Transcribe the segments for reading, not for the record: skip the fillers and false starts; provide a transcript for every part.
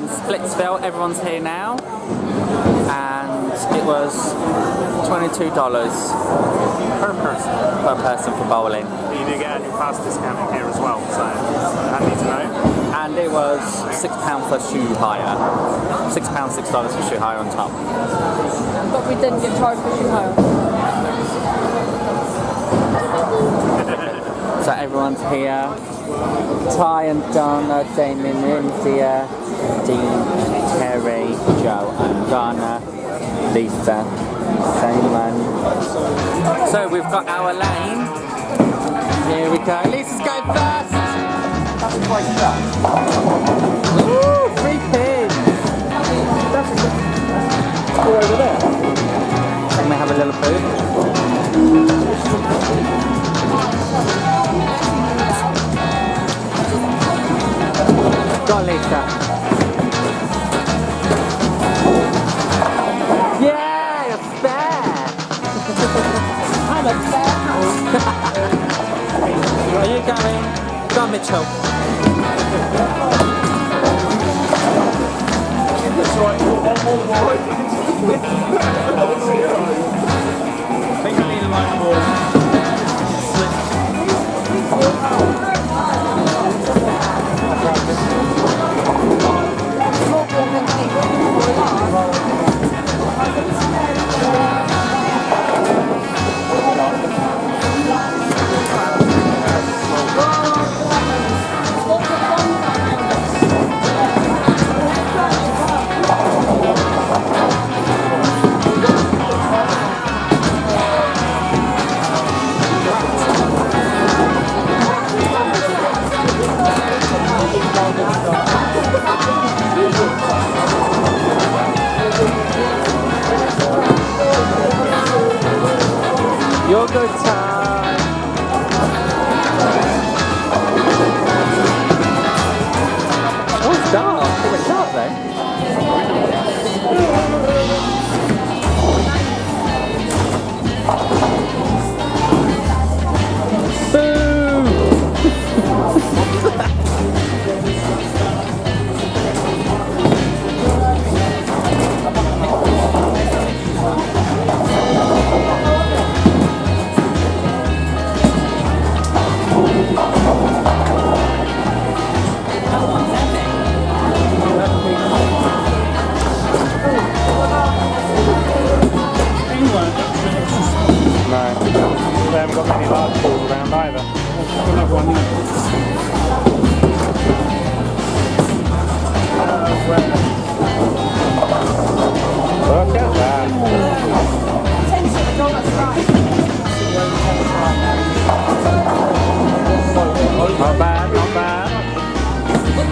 in Splitsville. Everyone's here now, and it was $22 per person for bowling. You do get a new pass discount in here as well, so handy to know. And it was £6 for shoe hire. £6, $6 for shoe hire on top. But we didn't get charged for shoe hire. So everyone's here. Ty and Donna, Damien, India, Dean, Terry, Joe and Donna, Lisa, Simon. So we've got our lane. Here we go. Lisa's going first. Woo! 3 pins. Go over there. Can we have a little food? Go on, Lisa. Yeah, you're fair. I'm a fair. Are you going? Go on, Mitchell. That's right, one more. I think I need a line more. Your good time. Oh, it's dark. It's dark then. They haven't got many large balls around either. Another one here. Look at that. Not bad, not bad.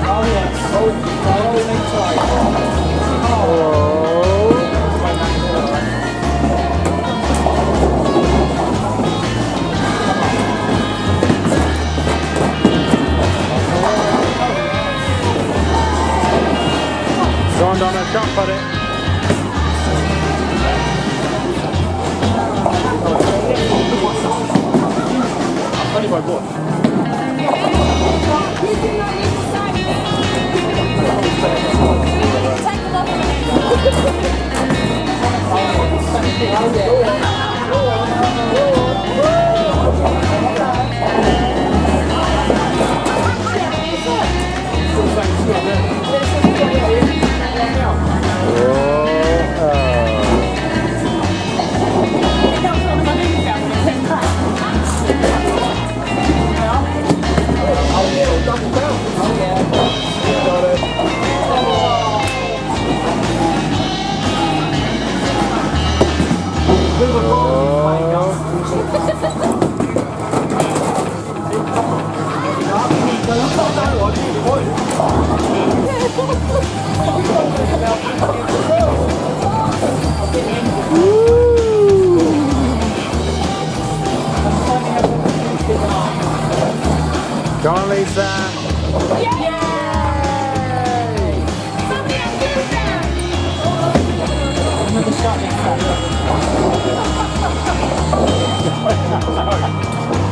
Oh yeah. Oh, next slide. Oh. Go on, Donna, jump at it. Only by what? Go on, Lisa. Yay! Another shot, Lisa.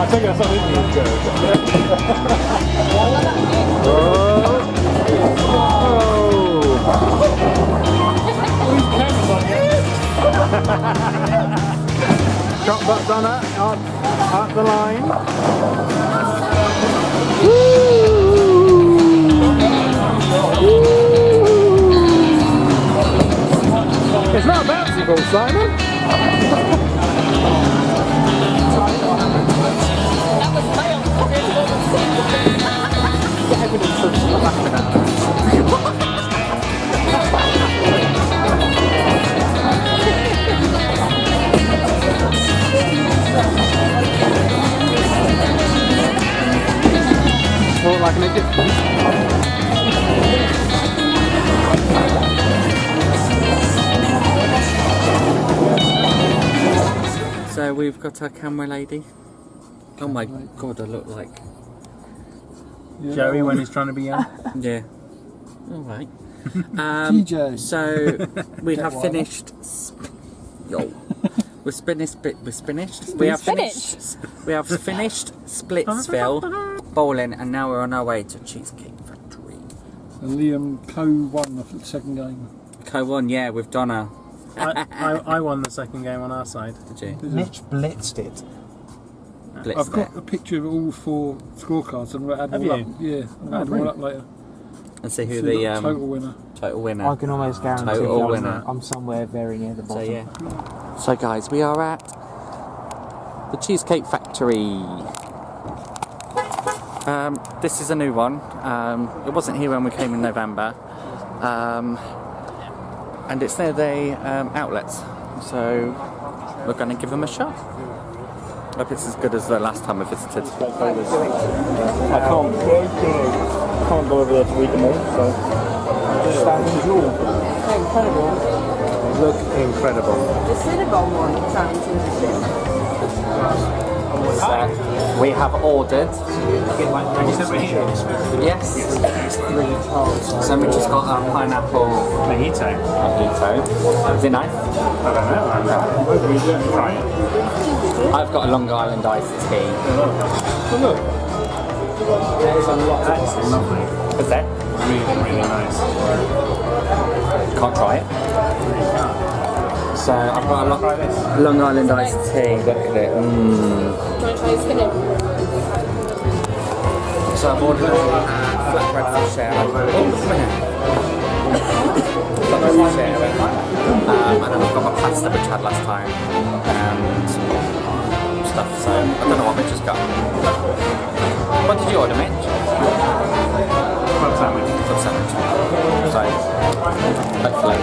I think that's something you go. Oh. chocolate donut up the line. It's not a bouncy ball, Simon. That was failed. The evidence of laughing at us. Talk like an Egyptian. So we've got our camera lady. Oh my god, I look like... Joey when he's trying to be young. Yeah. Alright. TJ. So we have finished... We're finished. We have finished. We have finished Splitsville bowling, and now we're on our way to Cheesecake Factory. And Liam co-won the second game. Co-won, yeah, with Donna. I won the second game on our side. Did you? Mitch blitzed it. Blitz I've got there. a picture of all 4 scorecards and I'll add them Have all you? up. Yeah, I'll add them all up later. And see who So the you've got total winner. total winner. I can almost guarantee Total winner. I'm somewhere very near the So bottom. yeah. So guys, we are at the Cheesecake Factory. This is a new one. It wasn't here when we came in November, and it's near the outlets. So we're going to give them a shot. Hope it's as good as the last time we visited. I can't go over there to read them all, so stand and draw. Incredible. Look incredible. The Cinnabon one sounds interesting. We have ordered. Yes. So we just got a pineapple Mojito. mojito. Is it nice? I don't know. Try it. I've got a Long Island iced tea. Look. There's a lot. That's lovely. Is that? Really, really nice. Can't try it. So I've got a Long Island iced tea. Look at it. Can I try spinning? So I've ordered a flatbread fish sharing. Flatbread fish sharing. And then I've got my pasta which I had last time. And stuff. So I don't know what Mitch has got. What did you order, Mitch? Club sandwich. Club sandwich. So hopefully.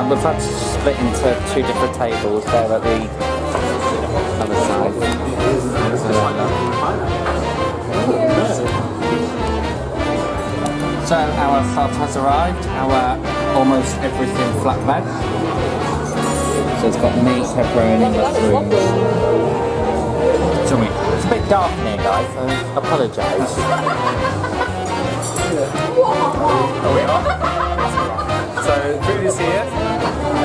We've had to split into 2 different tables there at the other side. So our salt has arrived, our almost everything flatbread. So it's got meat, pepperoni, mushrooms. It's a bit dark in here, guys, so I apologise. So food is here.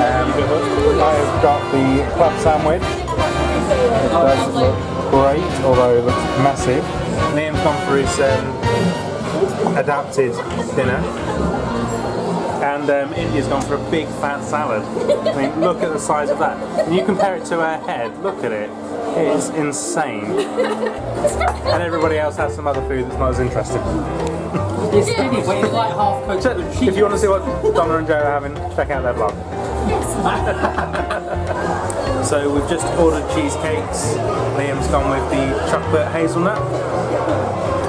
I've got the club sandwich. It does look great, although it looks massive. Liam's gone for his adapted dinner. And India's gone for a big fat salad. I mean, look at the size of that. And you compare it to her head, look at it. It is insane. And everybody else has some other food that's not as interesting. It's really weird, like half cooked. So, if you want to see what Donna and Joe are having, check out their vlog. So we've just ordered cheesecakes. Liam's gone with the chocolate hazelnut,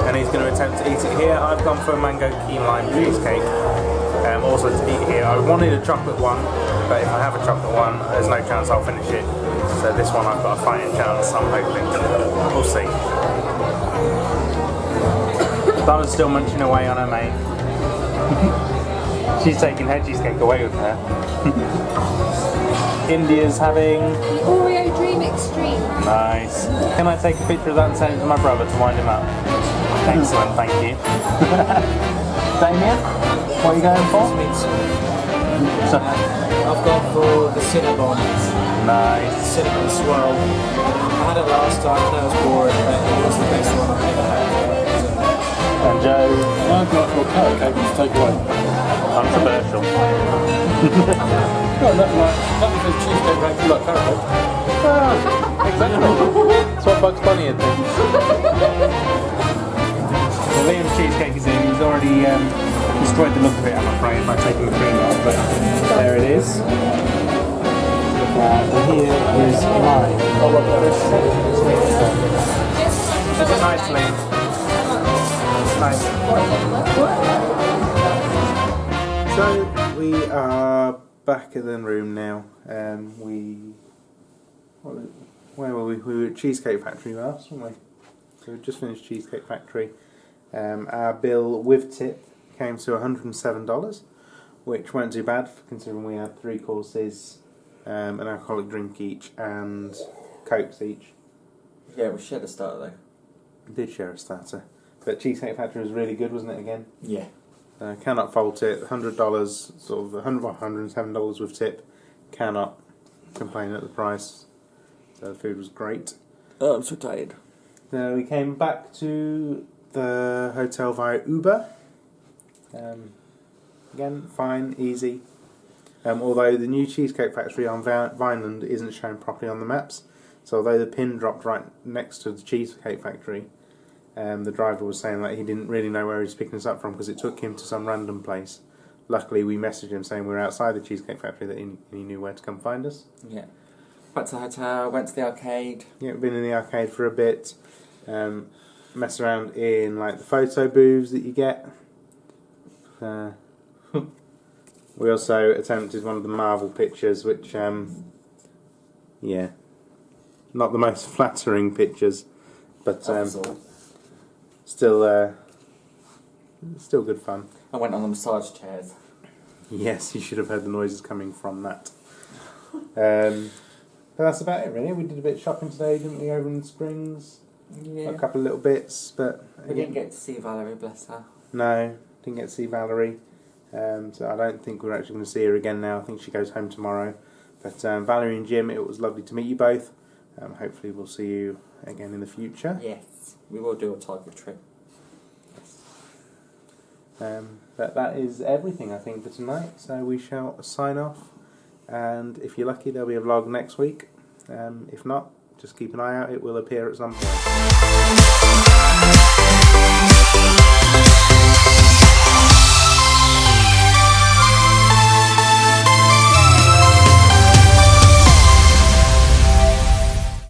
and he's going to attempt to eat it here. I've gone for a mango key lime cheesecake. Also to eat here. I wanted a chocolate one, but if I have a chocolate one, there's no chance I'll finish it. So this one I've got a fighting chance, I'm hoping. We'll see. Donna's still munching away on her mate. She's taking her cheesecake away with her. India's having... Oreo Dream Extreme. Nice. Can I take a picture of that and send it to my brother to wind him up? Excellent, thank you. Damien, what are you going for? So, I've gone for the Cinnabon. nice. Cinnamon swirl. I had it last time, that was boring, but it was the best one I've ever had. And Joe, don't go for a carrot cake to take away. Controversial. No, that was a cheesecake rank for like carrot cake. Exactly. That's what Bugs Bunny had thinks. Well, Liam's cheesecake is in. He's already destroyed the look of it, I'm afraid, by taking the cream off, but there it is. Here is mine. Is it nice, Liam? Nice. So, we are back in the room now. Where were we? We were at Cheesecake Factory last, weren't we? So we just finished Cheesecake Factory. Our bill with tip came to $107, which weren't too bad considering we had 3 courses, an alcoholic drink each, and Cokes each. Yeah, we shared a starter though. We did share a starter, but Cheesecake Factory was really good, wasn't it? Again, Yeah. cannot fault it. $100, sort of $107 with tip. Cannot complain at the price. So the food was great. Oh, I'm so tired. We came back to the hotel via Uber. Again, fine, easy. Although the new Cheesecake Factory on Vineland isn't shown properly on the maps, so although the pin dropped right next to the Cheesecake Factory, the driver was saying that he didn't really know where he was picking us up from because it took him to some random place. Luckily, we messaged him saying we were outside the Cheesecake Factory, that he knew where to come find us. Yeah. Back to the hotel, went to the arcade. Yeah, we've been in the arcade for a bit. Mess around in like the photo booths that you get. We also attempted one of the Marvel pictures, which, yeah, not the most flattering pictures, but still good fun. I went on the massage chairs. Yes, you should have heard the noises coming from that. But that's about it, really. We did a bit of shopping today, didn't we, over in Springs? Yeah. A couple of little bits, but We didn't get to see Valerie, bless her. no, didn't get to see Valerie. So I don't think we're actually going to see her again now. I think she goes home tomorrow. But Valerie and Jim, it was lovely to meet you both. Hopefully we'll see you again in the future. Yes, we will do a Tiger trip. But that is everything, I think, for tonight. So we shall sign off. And if you're lucky, there'll be a vlog next week. If not, just keep an eye out. It will appear at some point.